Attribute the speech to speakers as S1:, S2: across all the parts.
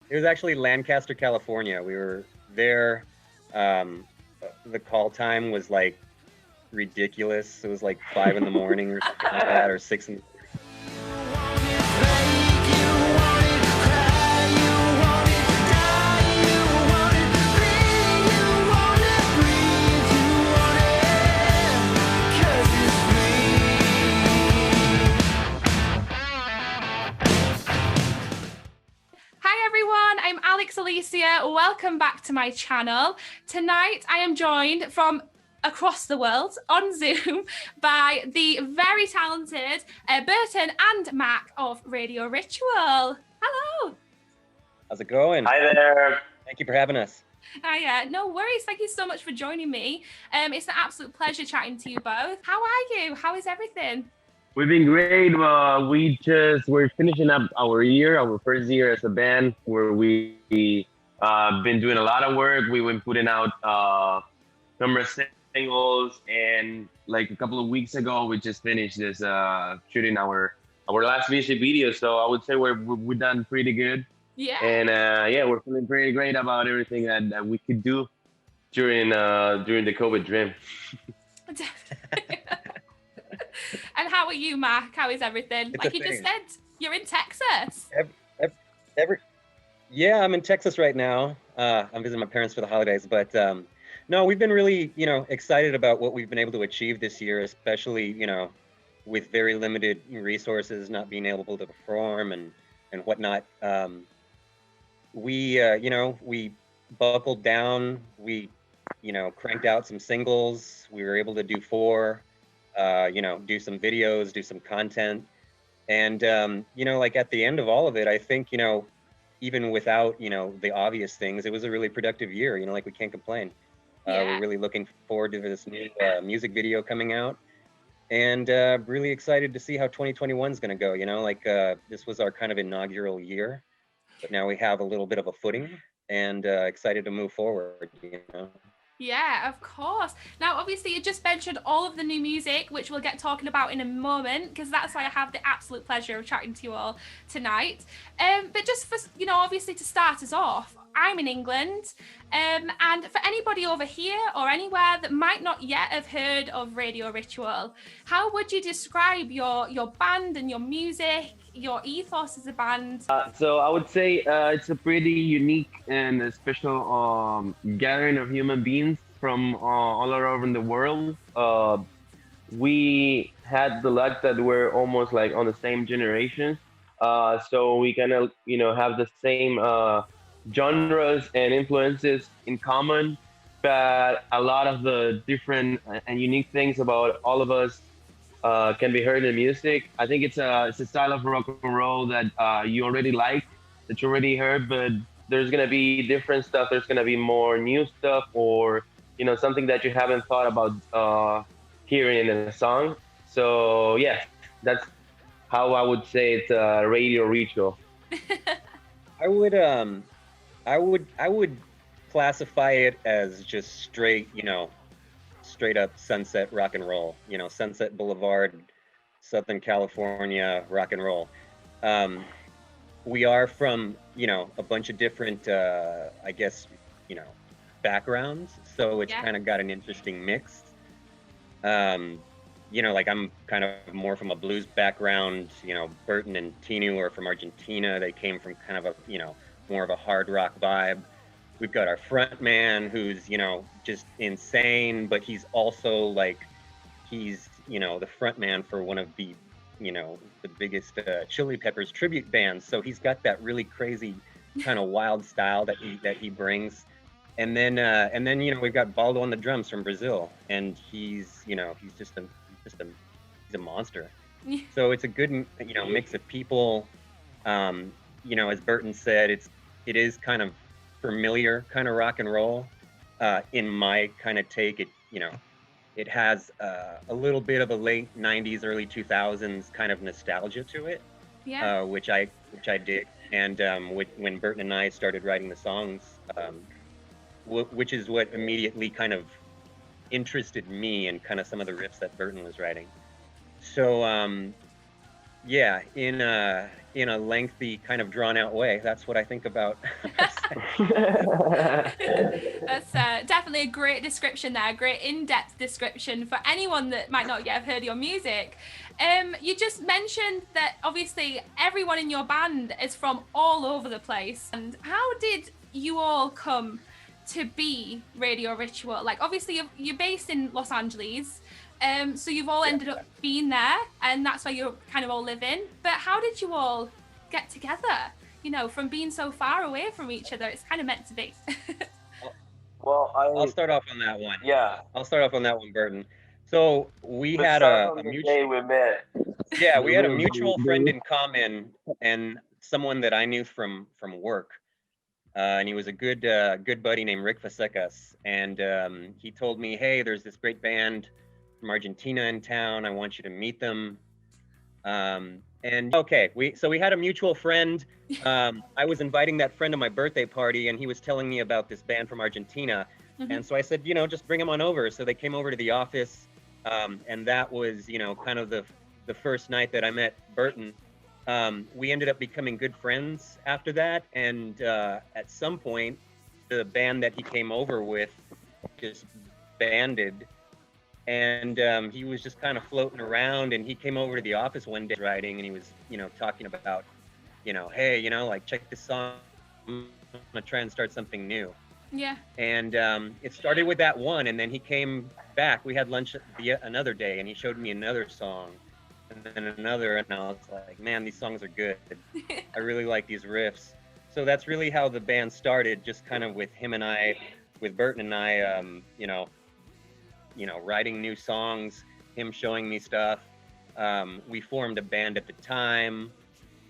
S1: It was actually Lancaster, California. We were there. Um, the call time was like ridiculous. It was like 5 in the morning or something like that, or 6 in.
S2: I'm Alicia. Welcome back to my channel. Tonight I am joined from across the world on Zoom by the very talented Burton and Mac of Radio Ritual. Hello.
S1: How's it going?
S3: Hi there.
S1: Thank you for having us.
S2: No worries. Thank you so much for joining me. It's an absolute pleasure chatting to you both. How are you? How is everything?
S3: We've been great. We're finishing up our first year as a band, where we been doing a lot of work. We've been putting out numerous singles, and like a couple of weeks ago, we just finished this shooting our last music video. So I would say we're done pretty good.
S2: Yeah.
S3: And we're feeling pretty great about everything that we could do during the COVID dream.
S2: Definitely. And how are you, Mac? How is everything?
S1: It's
S2: like you just said, you're in Texas.
S1: Yeah, I'm in Texas right now. I'm visiting my parents for the holidays, but no, we've been really, excited about what we've been able to achieve this year, especially, with very limited resources, not being able to perform and whatnot. We buckled down. We, cranked out some singles. We were able to do 4. Do some videos, do some content. And, like at the end of all of it, I think, even without, the obvious things, it was a really productive year, like we can't complain. We're really looking forward to this new music video coming out, and really excited to see how 2021 is going to go. This was our kind of inaugural year, but now we have a little bit of a footing, and excited to move forward,
S2: Yeah, of course. Now, obviously, you just mentioned all of the new music, which we'll get talking about in a moment, because that's why I have the absolute pleasure of chatting to you all tonight. But just for, obviously to start us off, I'm in England. And for anybody over here or anywhere that might not yet have heard of Radio Ritual, how would you describe your band and your music, your ethos as a band?
S3: So I would say it's a pretty unique and a special gathering of human beings from all around the world. We had the luck that we're almost like on the same generation. So we kind of, have the same genres and influences in common, but a lot of the different and unique things about all of us can be heard in the music. I think it's a style of rock and roll that you already like, that you already heard, but there's gonna be different stuff. There's gonna be more new stuff, or something that you haven't thought about hearing in a song. So yeah, that's how I would say it's a radio ritual.
S1: I would classify it as just straight, straight up sunset rock and roll, Sunset Boulevard, Southern California rock and roll. We are from, a bunch of different, I guess, backgrounds. So it's kind of got an interesting mix. Like I'm kind of more from a blues background, Burton and Tinu are from Argentina. They came from kind of a, more of a hard rock vibe. We've got our front man who's, just insane, but he's also like, he's, the front man for one of the, the biggest Chili Peppers tribute bands. So he's got that really crazy kind of wild style that he brings. And then we've got Baldo on the drums from Brazil, and he's just a monster. So it's a good, mix of people. As Burton said, it is kind of familiar kind of rock and roll. In my kind of take, it has a little bit of a late 90s, early 2000s kind of nostalgia to it, which I dig. And when Burton and I started writing the songs, which is what immediately kind of interested me in kind of some of the riffs that Burton was writing. So in a lengthy, kind of drawn out way. That's what I think about.
S2: That's definitely a great description there, a great in-depth description for anyone that might not yet have heard your music. You just mentioned that obviously everyone in your band is from all over the place. And how did you all come to be Radio Ritual? Like, obviously you're based in Los Angeles, so you've all ended up being there, and that's where you're kind of all living. But how did you all get together? You know, from being so far away from each other, it's kind of meant to be.
S3: Well,
S1: I'll start off on that one.
S3: Yeah.
S1: I'll start off on that one, Burton. So we
S3: Let's
S1: had
S3: start
S1: a
S3: from the
S1: mutual.
S3: day we met.
S1: Yeah, we had a mutual friend in common, and someone that I knew from work. And he was a good buddy named Rick Fasecas. And he told me, hey, there's this great band from Argentina in town. I want you to meet them. And okay, we had a mutual friend. I was inviting that friend to my birthday party, and he was telling me about this band from Argentina.
S2: Mhm.
S1: And so I said, just bring them on over. So they came over to the office, and that was, kind of the first night that I met Burton. We ended up becoming good friends after that, and at some point, the band that he came over with just banded. And he was just kind of floating around, and he came over to the office one day writing, and he was, talking about, hey, like, check this song. I'm gonna try and start something new.
S2: Yeah.
S1: And it started with that one, and then he came back. We had lunch another day, and he showed me another song, and then another, and I was like, man, these songs are good. I really like these riffs. So that's really how the band started, just kind of with him and I, with Burton and I, writing new songs, him showing me stuff. We formed a band at the time,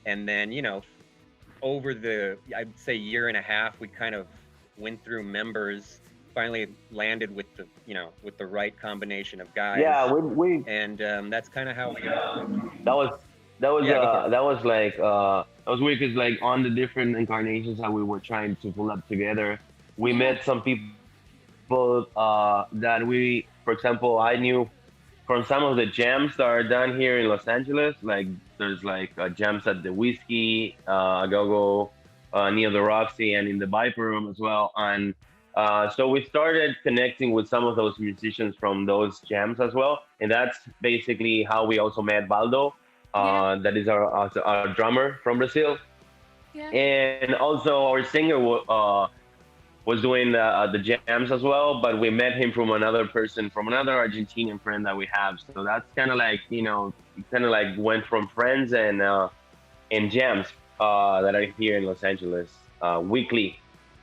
S1: and then, over the, I'd say, year and a half, we kind of went through members, finally landed with the, with the right combination of guys.
S3: Yeah, we
S1: and that's kind of how we.
S3: that was
S1: Yeah,
S3: that was like that was weird because like on the different incarnations that we were trying to pull up together, we met some people that we, for example, I knew from some of the jams that are done here in Los Angeles. Like there's like jams at the Whiskey, Go near the Roxy, and in the Viper Room as well. And so we started connecting with some of those musicians from those jams as well, and that's basically how we also met Baldo. That is our drummer from Brazil,
S2: Yeah.
S3: and also our singer was doing the jams as well, but we met him from another Argentinian friend that we have. So that's kind of like, kind of like went from friends and jams that are here in Los Angeles weekly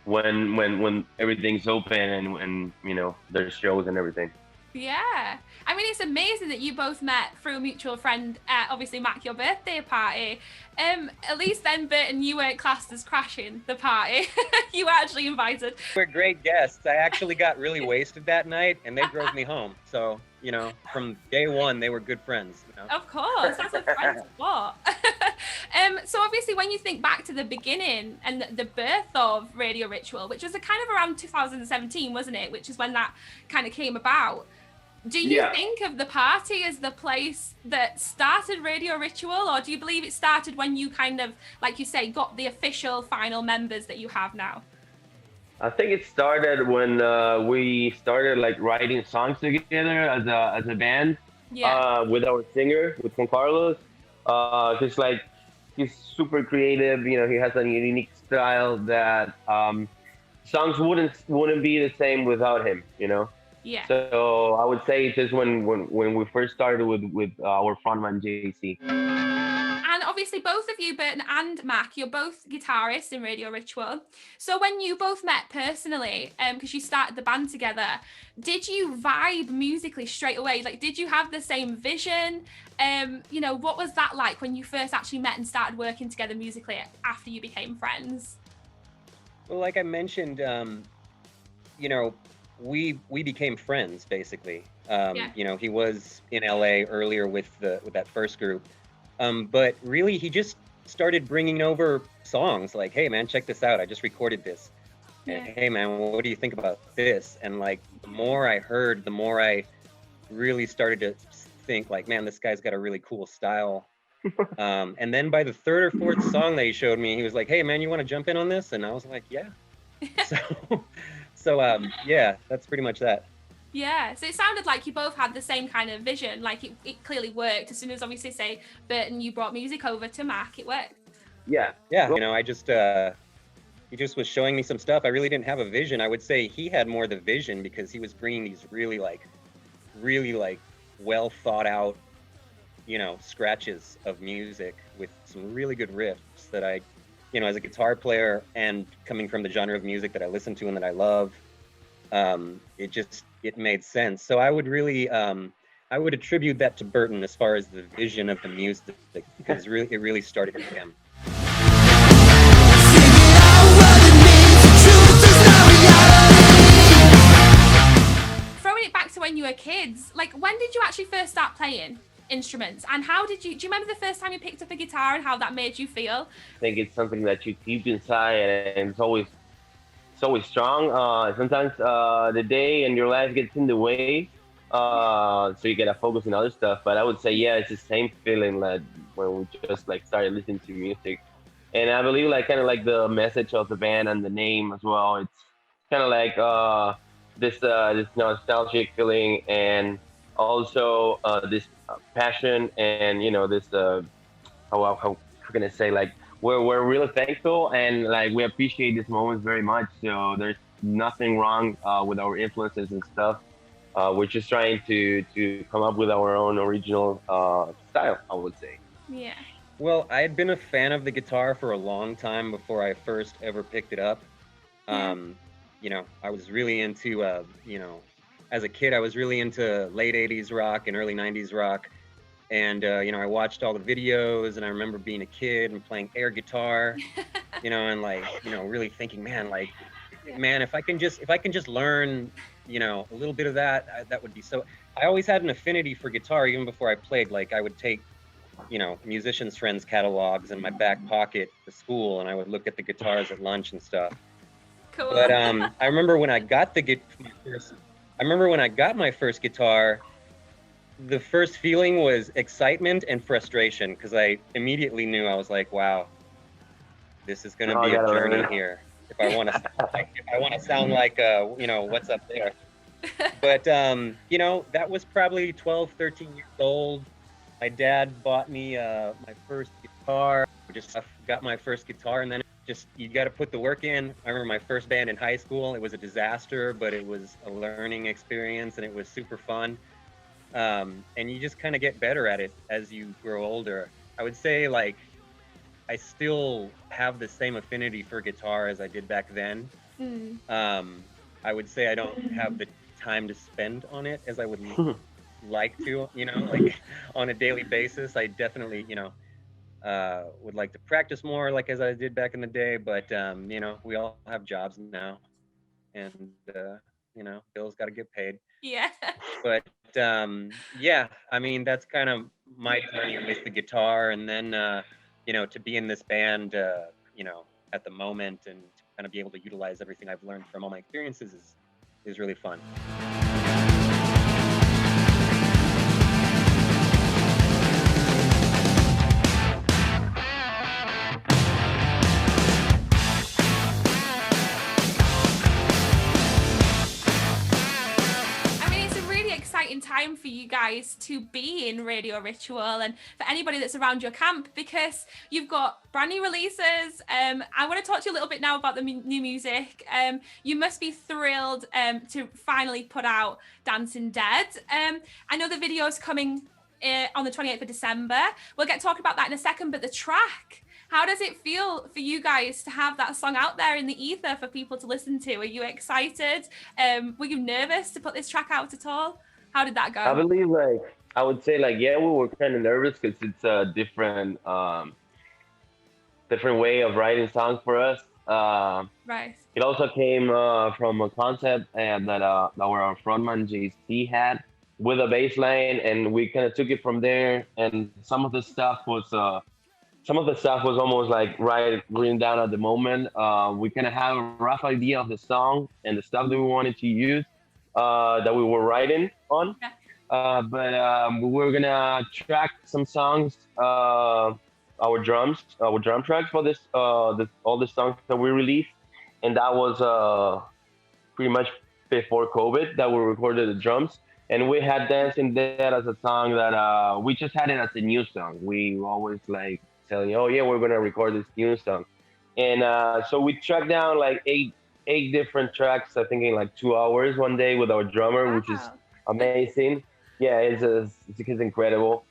S3: when everything's open and there's shows and everything.
S2: Yeah. I mean, it's amazing that you both met through a mutual friend at, obviously, Mac, your birthday party. At least then, Burton, you weren't classed as crashing the party. You were actually invited.
S1: we're great guests. I actually got really wasted that night, and they drove me home. So, from day one, they were good friends.
S2: Of course, that's a friend sport. So obviously, when you think back to the beginning and the birth of Radio Ritual, which was a kind of around 2017, wasn't it? Which is when that kind of came about. Do you think of the party as the place that started Radio Ritual, or do you believe it started when you kind of, like you say, got the official final members that you have now?
S3: I think it started when we started like writing songs together as a band. With our singer, with Juan Carlos. Just like he's super creative. He has a unique style that songs wouldn't be the same without him.
S2: Yeah.
S3: So I would say just when we first started with our frontman JC.
S2: And obviously both of you, Burton and Mac, you're both guitarists in Radio Ritual. So when you both met personally, because you started the band together, did you vibe musically straight away? Like, did you have the same vision? What was that like when you first actually met and started working together musically after you became friends?
S1: Well, like I mentioned, we became friends basically. He was in LA earlier with that first group, but really he just started bringing over songs like, hey man, check this out, I just recorded this.
S2: Yeah.
S1: Hey man, what do you think about this? And like the more I heard, the more I really started to think like, man, this guy's got a really cool style. And then by the third or fourth song that he showed me, he was like, "Hey man, you want to jump in on this?" And I was like, "Yeah." So, yeah, that's pretty much that.
S2: Yeah, so it sounded like you both had the same kind of vision. Like it clearly worked. As soon as obviously say Burton, you brought music over to Mac, it worked.
S3: Yeah.
S1: Yeah, I just he just was showing me some stuff. I really didn't have a vision. I would say he had more the vision because he was bringing these really like well thought out, scratches of music with some really good riffs that I, as a guitar player and coming from the genre of music that I listen to and that I love, it made sense. So I would really, I would attribute that to Burton as far as the vision of the music, because it really started with him.
S2: Throwing it back to when you were kids, like when did you actually first start playing instruments, and how did you? Do you remember the first time you picked up a guitar and how that made you feel?
S3: I think it's something that you keep inside, and it's always strong. Sometimes the day and your life gets in the way, so you gotta focus on other stuff. But I would say, yeah, it's the same feeling that when we just like started listening to music, and I believe like kind of like the message of the band and the name as well. It's kind of like this nostalgic feeling, and also this passion, and this how can I say, like we're really thankful, and like we appreciate these moments very much. So there's nothing wrong with our influences and stuff. We're just trying to come up with our own original style, I would say.
S2: Yeah.
S1: Well, I had been a fan of the guitar for a long time before I first ever picked it up. I was really into, as a kid, I was really into late 80s rock and early 90s rock. And, I watched all the videos, and I remember being a kid and playing air guitar, and like, really thinking, man, if I can just learn, a little bit of that, that would be so. I always had an affinity for guitar even before I played. Like I would take, musicians' friends' catalogs in my back pocket to school, and I would look at the guitars at lunch and stuff.
S2: Cool.
S1: But I remember when I got my first guitar, the first feeling was excitement and frustration, because I immediately knew, I was like, wow, this is going to be a journey here. If I want to sound like, what's up there. But, that was probably 12, 13 years old. My dad bought me my first guitar. Just got my first guitar, and then you got to put the work in. I remember my first band in high school. It was a disaster, but it was a learning experience, and it was super fun. And you just kind of get better at it as you grow older. I would say, like, I still have the same affinity for guitar as I did back then. I would say I don't have the time to spend on it as I would like to, like on a daily basis. I definitely, would like to practice more, like as I did back in the day. But, we all have jobs now, and, bills got to get paid.
S2: Yeah.
S1: But yeah, I mean, that's kind of my journey with the guitar. And then, to be in this band, at the moment, and to kind of be able to utilize everything I've learned from all my experiences is really fun.
S2: Time for you guys to be in Radio Ritual, and for anybody that's around your camp, because you've got brand new releases. I want to talk to you a little bit now about the new music. You must be thrilled to finally put out Dancing Dead. I know the video's coming on the 28th of December. We'll get talking about that in a second, but the track, how does it feel for you guys to have that song out there in the ether for people to listen to? Are you excited? Were you nervous to put this track out at all? How did that go?
S3: I believe, I would say, yeah, we were kind of nervous because it's a different way of writing songs for us.
S2: Right.
S3: It also came from a concept that our frontman JC had with a bass line, and we kind of took it from there. And some of the stuff was almost like written down at the moment. We kind of have a rough idea of the song and the stuff that we wanted to use, that we were writing on.
S2: Yeah.
S3: But we're gonna track some songs, our drum tracks for all the songs that we released, and that was pretty much before COVID that we recorded the drums. And we had Dancing Dead as a song that we just had it as a new song. We always like telling, oh yeah, we're gonna record this new song. And so we tracked down like eight different tracks, I think in like 2 hours one day with our drummer, which is
S2: Wow.
S3: amazing. Yeah, it's incredible.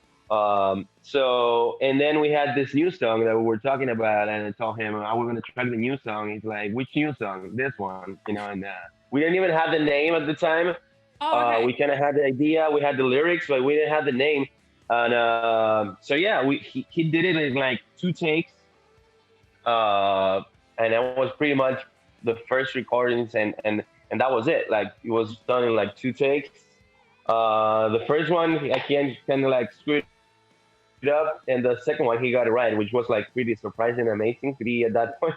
S3: So and then we had this new song that we were talking about, and I told him, "Oh, we're gonna track the new song." He's like, "Which new song?" This one, and we didn't even have the name at the time.
S2: Oh, okay.
S3: We kind of had the idea, we had the lyrics, but we didn't have the name. And so yeah, he did it in like 2 takes, and that was pretty much the first recordings, and that was it. Like it was done in like 2 takes. The first one I kind of like screwed up, and the second one he got it right, which was like pretty surprising and amazing to be at that point.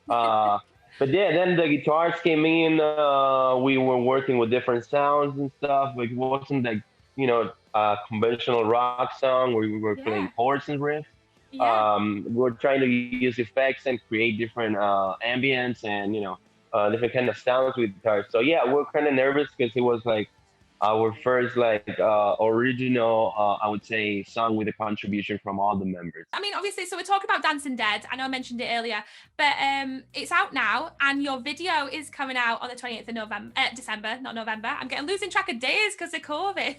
S3: Uh, but yeah, then the guitars came in. We were working with different sounds and stuff. Like it wasn't like a conventional rock song where we were playing
S2: Yeah.
S3: chords and riffs.
S2: Yeah.
S3: We were trying to use effects and create different ambience and different kind of sounds with guitars. So yeah, we are kind of nervous because it was like our first like original, I would say, song with a contribution from all the members.
S2: I mean, obviously, so we're talking about Dancing Dead. I know I mentioned it earlier, but it's out now, and your video is coming out on the 28th of November, December, not November. I'm getting losing track of days because of COVID.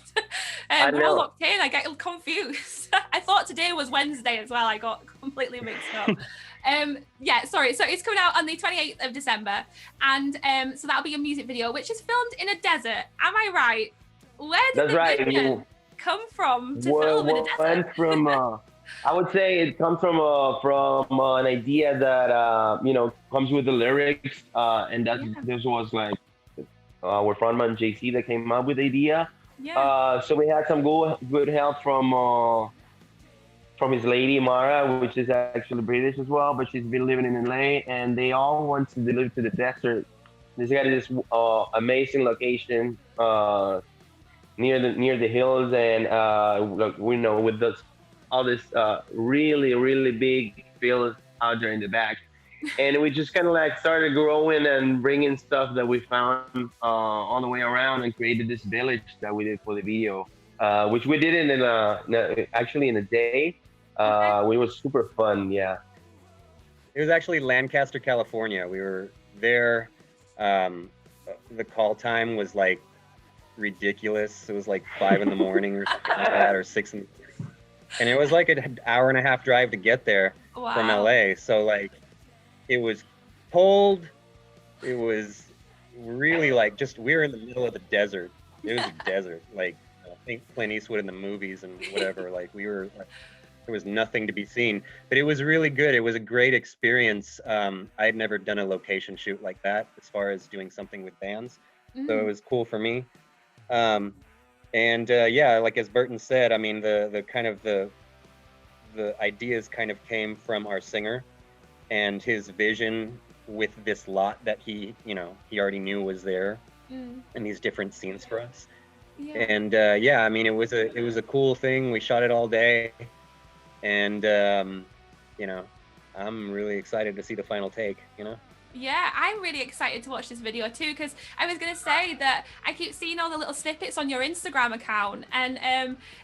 S3: I
S2: We're all
S3: know.
S2: locked in. I get confused. I thought today was Wednesday as well. I got completely mixed up. Yeah, sorry. So it's coming out on the 28th of December, and so that'll be a music video, which is filmed in a desert. Am I right? Where did
S3: That's
S2: the
S3: right.
S2: vision come from to film in a desert?
S3: Went from I would say it comes from an idea that comes with the lyrics, and that
S2: Yeah.
S3: this was like our frontman JC that came up with the idea.
S2: Yeah.
S3: So we had some good help from his lady Mara, which is actually British as well, but she's been living in LA, and they all want to live to the desert. They got this amazing location near the hills, and look, we know with this all this really big fields out there in the back, and we just kind of like started growing and bringing stuff that we found on the way around, and created this village that we did for the video, which we did it actually in a day.
S2: Okay.
S3: It was super fun. Yeah.
S1: It was actually Lancaster, California. We were there. The call time was like ridiculous. It was like 5 in the morning or something like that, or 6 in the morning. And it was like an hour and a half drive to get there from
S2: Wow.
S1: LA. So like it was cold. It was really like just we were in the middle of the desert. It was a desert. Like I think Clint Eastwood in the movies and whatever. Like we were like there was nothing to be seen, but it was really good. It was a great experience. I had never done a location shoot like that as far as doing something with bands. So it
S2: Mm.
S1: was cool for me. Um, and yeah, like as Burton said, I mean the kind of the ideas kind of came from our singer and his vision with this lot that he already knew was there
S2: Mm.
S1: and these different scenes for us.
S2: Yeah.
S1: And yeah, I mean it was a cool thing. We shot it all day, and you know, I'm really excited to see the final take.
S2: Yeah, I'm really excited to watch this video too, because I was going to say that I keep seeing all the little snippets on your Instagram account, and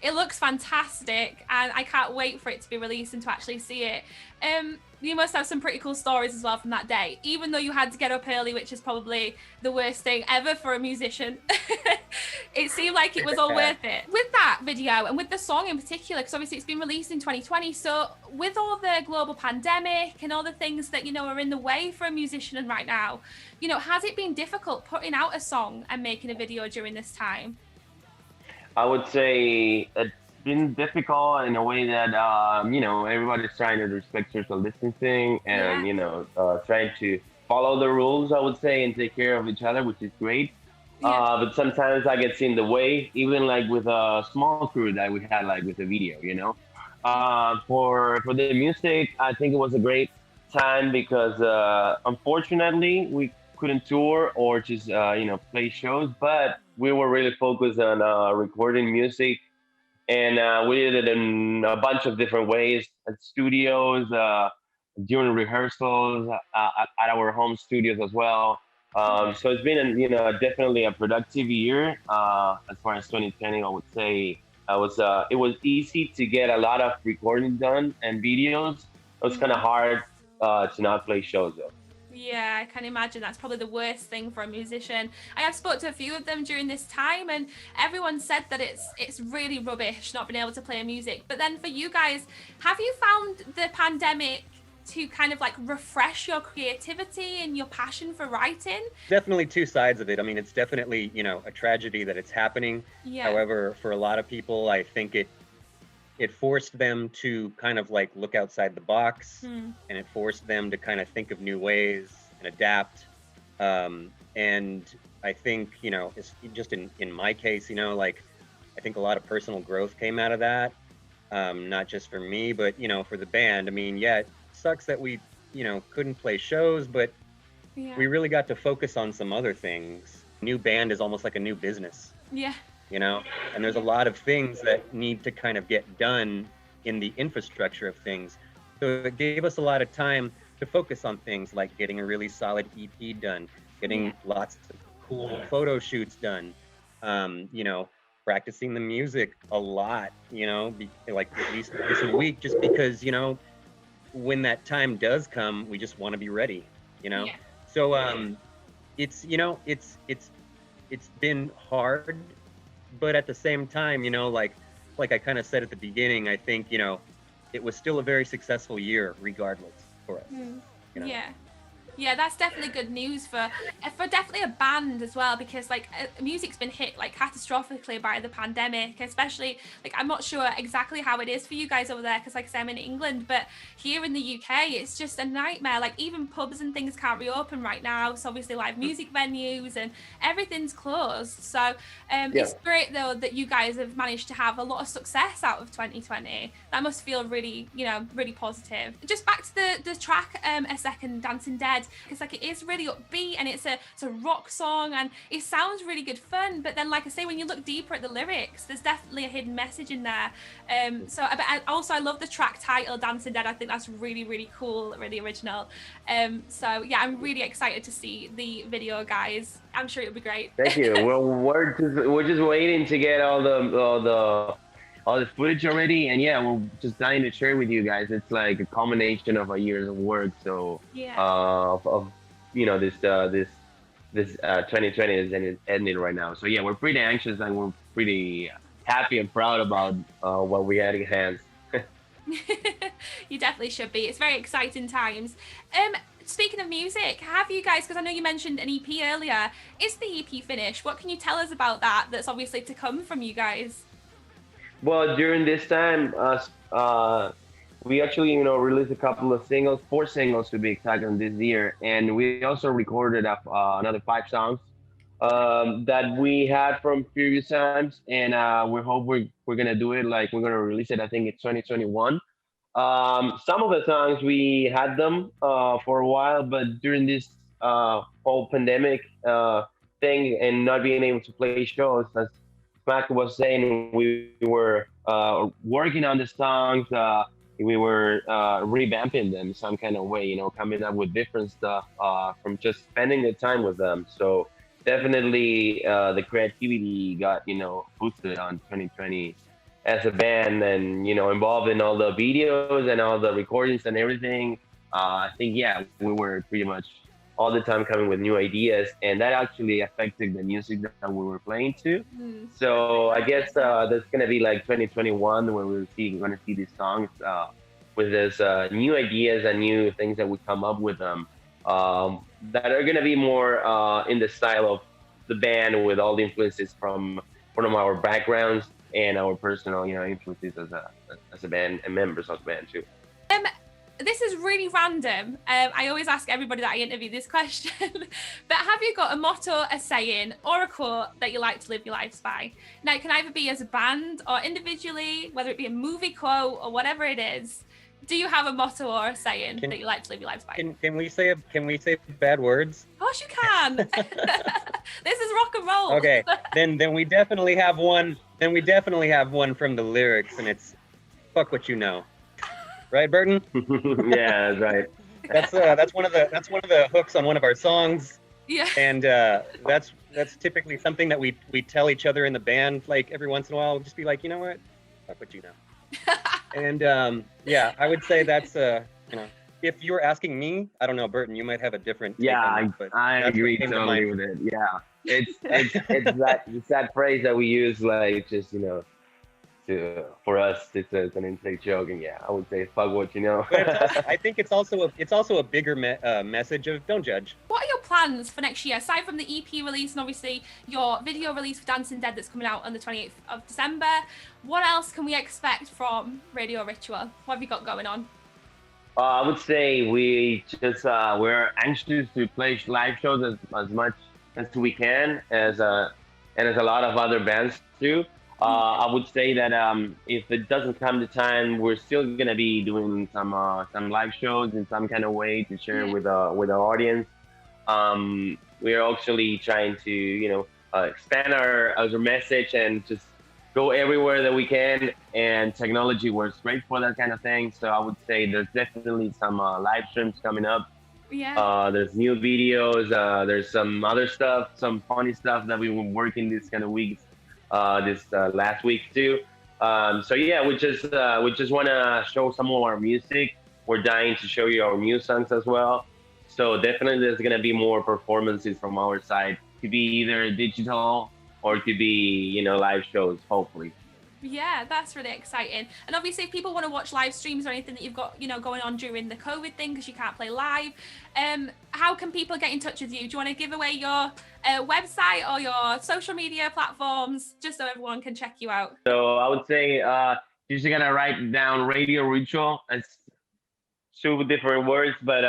S2: it looks fantastic, and I can't wait for it to be released and to actually see it. You must have some pretty cool stories as well from that day, even though you had to get up early, which is probably the worst thing ever for a musician. It seemed like it was all worth it. With that video and with the song in particular, because obviously it's been released in 2020, so with all the global pandemic and all the things that are in the way for a musician right now, has it been difficult putting out a song and making a video during this time?
S3: I would say it's been difficult in a way that everybody's trying to respect social distancing and trying to follow the rules. I would say, and take care of each other, which is great.
S2: Yeah.
S3: But sometimes I get in the way, even like with a small crew that we had, like with the video. For the music, I think it was a great time because unfortunately we couldn't tour or just play shows, but we were really focused on recording music, and we did it in a bunch of different ways at studios, during rehearsals, at our home studios as well. So it's been, definitely a productive year. As far as 2020, I would say it was easy to get a lot of recording done and videos. It was kind of hard to not play shows though.
S2: Yeah, I can imagine that's probably the worst thing for a musician. I have spoke to a few of them during this time, and everyone said that it's really rubbish not being able to play music. But then for you guys, have you found the pandemic to kind of like refresh your creativity and your passion for writing?
S1: Definitely two sides of it. I mean, it's definitely, a tragedy that it's happening.
S2: Yeah.
S1: However, for a lot of people, I think it forced them to kind of like look outside the box, and it forced them to kind of think of new ways and adapt. And I think, it's just in my case, like I think a lot of personal growth came out of that. Not just for me, but, for the band. I mean, yeah, it sucks that we, couldn't play shows, but we really got to focus on some other things. New band is almost like a new business.
S2: Yeah.
S1: And there's a lot of things that need to kind of get done in the infrastructure of things. So it gave us a lot of time to focus on things like getting a really solid EP done, getting lots of cool photo shoots done, practicing the music a lot, like at least once a week, just because, when that time does come, we just want to be ready, So it's been hard, but at the same time, like I kind of said at the beginning, I think, it was still a very successful year regardless for us.
S2: Yeah, that's definitely good news for definitely a band as well, because like music's been hit like catastrophically by the pandemic, especially like I'm not sure exactly how it is for you guys over there, because like I say, I'm in England, but here in the UK it's just a nightmare. Like even pubs and things can't reopen right now, so obviously live music venues and everything's closed. So it's great though that you guys have managed to have a lot of success out of 2020. That must feel really, really positive. Just back to the track a second, Dancing Dead, because like it is really upbeat and it's a rock song and it sounds really good fun, but then like I say, when you look deeper at the lyrics, there's definitely a hidden message in there. I love the track title, Dancing Dead. I think that's really, really cool, really original. So yeah, I'm really excited to see the video, guys. I'm sure it'll be great.
S3: Thank you. Well, we're just waiting to get all the footage already, and yeah, we're just dying to share with you guys. It's like a combination of a years of work. So this 2020 is ending right now. So yeah, we're pretty anxious and we're pretty happy and proud about what we had in hands.
S2: You definitely should be. It's very exciting times. Speaking of music, have you guys, because I know you mentioned an EP earlier, is the EP finished? What can you tell us about that that's obviously to come from you guys?
S3: Well, during this time, we actually, released a couple of singles, 4 singles to be exact, on this year, and we also recorded another 5 songs that we had from previous times, and we hope we're gonna do it. Like we're gonna release it, I think it's 2021. Some of the songs we had them for a while, but during this whole pandemic thing and not being able to play shows, as Mac was saying, we were working on the songs. We were revamping them some kind of way, coming up with different stuff from just spending the time with them. So definitely the creativity got, boosted on 2020 as a band, and, involved in all the videos and all the recordings and everything. I think, yeah, we were pretty much all the time coming with new ideas, and that actually affected the music that we were playing to. So I guess that's gonna be like 2021 where we're gonna see these songs with this new ideas and new things that we come up with them that are gonna be more in the style of the band, with all the influences from our backgrounds and our personal, influences as a band and members of the band too.
S2: This is really random. I always ask everybody that I interview this question, but have you got a motto, a saying, or a quote that you like to live your lives by? Now, it can either be as a band or individually, whether it be a movie quote or whatever it is. Do you have a motto or a saying that you like to live your lives by?
S1: Can we say bad words?
S2: Of course you can. This is rock and roll.
S1: Okay, then we definitely have one. Then we definitely have one from the lyrics, and it's "fuck what you know." Right, Burton?
S3: Yeah, that's right.
S1: That's one of the hooks on one of our songs.
S2: Yeah.
S1: And that's typically something that we tell each other in the band, like every once in a while. We'll just be like, you know what, fuck what you know. And yeah, I would say that's you know, if you were asking me, I don't know, Burton, you might have a different take on it, but
S3: I agree totally with it. Yeah, it's that phrase that we use, like, just, you know, for us, it's an inside joke, and yeah, I would say fuck what you know.
S1: But I think it's also a bigger message of don't judge.
S2: What are your plans for next year, aside from the EP release and obviously your video release for Dancing Dead that's coming out on the 28th of December? What else can we expect from Radio Ritual? What have you got going on?
S3: I would say we're anxious to play live shows as much as we can, and as a lot of other bands too. I would say that if it doesn't come to time, we're still gonna be doing some live shows in some kind of way to share with our audience. We are actually trying to, you know, expand our message and just go everywhere that we can. And technology works great for that kind of thing. So I would say there's definitely some live streams coming up.
S2: Yeah.
S3: There's new videos. There's some other stuff, some funny stuff that we were working this kind of weeks. This last week too. So yeah, we just want to show some of our music. We're dying to show you our new songs as well. So definitely there's gonna be more performances from our side. Could be either digital or it could be, you know, live shows, hopefully.
S2: Yeah, that's really exciting. And obviously, if people want to watch live streams or anything that you've got, you know, going on during the COVID thing, because you can't play live, how can people get in touch with you? Do you want to give away your website or your social media platforms, just so everyone can check you out?
S3: So I would say you're just gonna write down Radio Ritual. It's two different words, but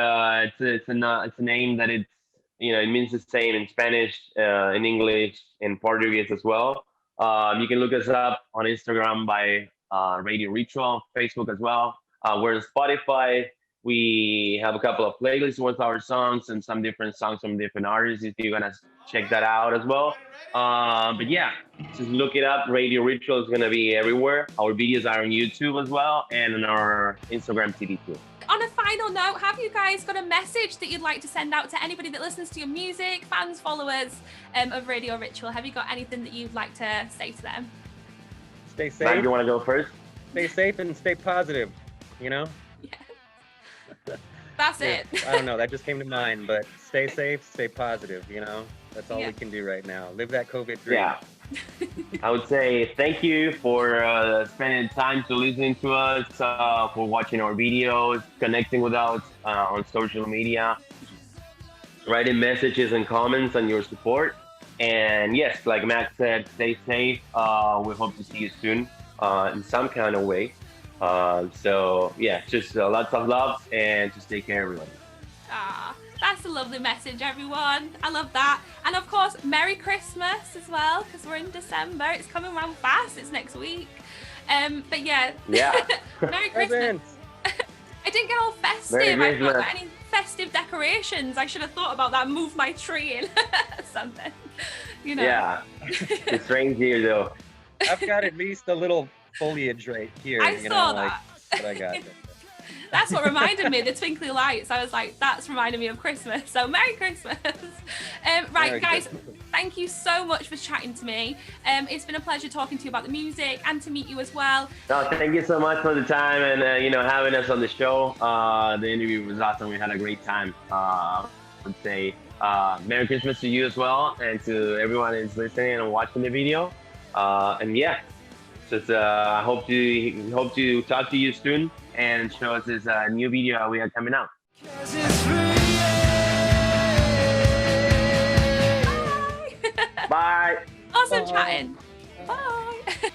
S3: it's a name that it's, you know, it means the same in Spanish, in English, in Portuguese as well. You can look us up on Instagram by Radio Ritual, Facebook as well. We're on Spotify. We have a couple of playlists with our songs and some different songs from different artists if you're gonna check that out as well. But yeah, just look it up. Radio Ritual is gonna be everywhere. Our videos are on YouTube as well and on our Instagram TV too.
S2: On a final note, have you guys got a message that you'd like to send out to anybody that listens to your music, fans, followers of Radio Ritual? Have you got anything that you'd like to say to them?
S1: Stay safe.
S3: Mac, you want to go first?
S1: Stay safe and stay positive, you know?
S2: Yeah. That's it.
S1: I don't know, that just came to mind, but stay safe, stay positive, you know? That's all we can do right now. Live that COVID dream.
S3: Yeah. I would say thank you for spending time to listening to us, for watching our videos, connecting with us on social media, writing messages and comments and your support. And yes, like Mac said, stay safe. We hope to see you soon in some kind of way. So yeah, just lots of love and just take care, everyone.
S2: That's a lovely message, everyone. I love that. And of course, Merry Christmas as well, because we're in December. It's coming around fast. It's next week. But yeah. Merry Christmas. I didn't get all festive. I didn't got any festive decorations. I should have thought about that. Move my tree and something. You know.
S3: Yeah. It's strange here though.
S1: I've got at least a little foliage right here.
S2: I saw that.
S1: Like, what I got.
S2: That's what reminded me, the twinkly lights. I was like, that's reminding me of Christmas. So Merry Christmas. Right,
S1: Merry
S2: guys,
S1: Christmas.
S2: Thank you so much for chatting to me. It's been a pleasure talking to you about the music and to meet you as well.
S3: No, thank you so much for the time and you know, having us on the show. The interview was awesome. We had a great time. I would say Merry Christmas to you as well, and to everyone who's listening and watching the video. And yeah, just hope to talk to you soon and show us this new video we have coming out.
S2: Bye.
S3: Bye.
S2: Awesome chatting. Bye.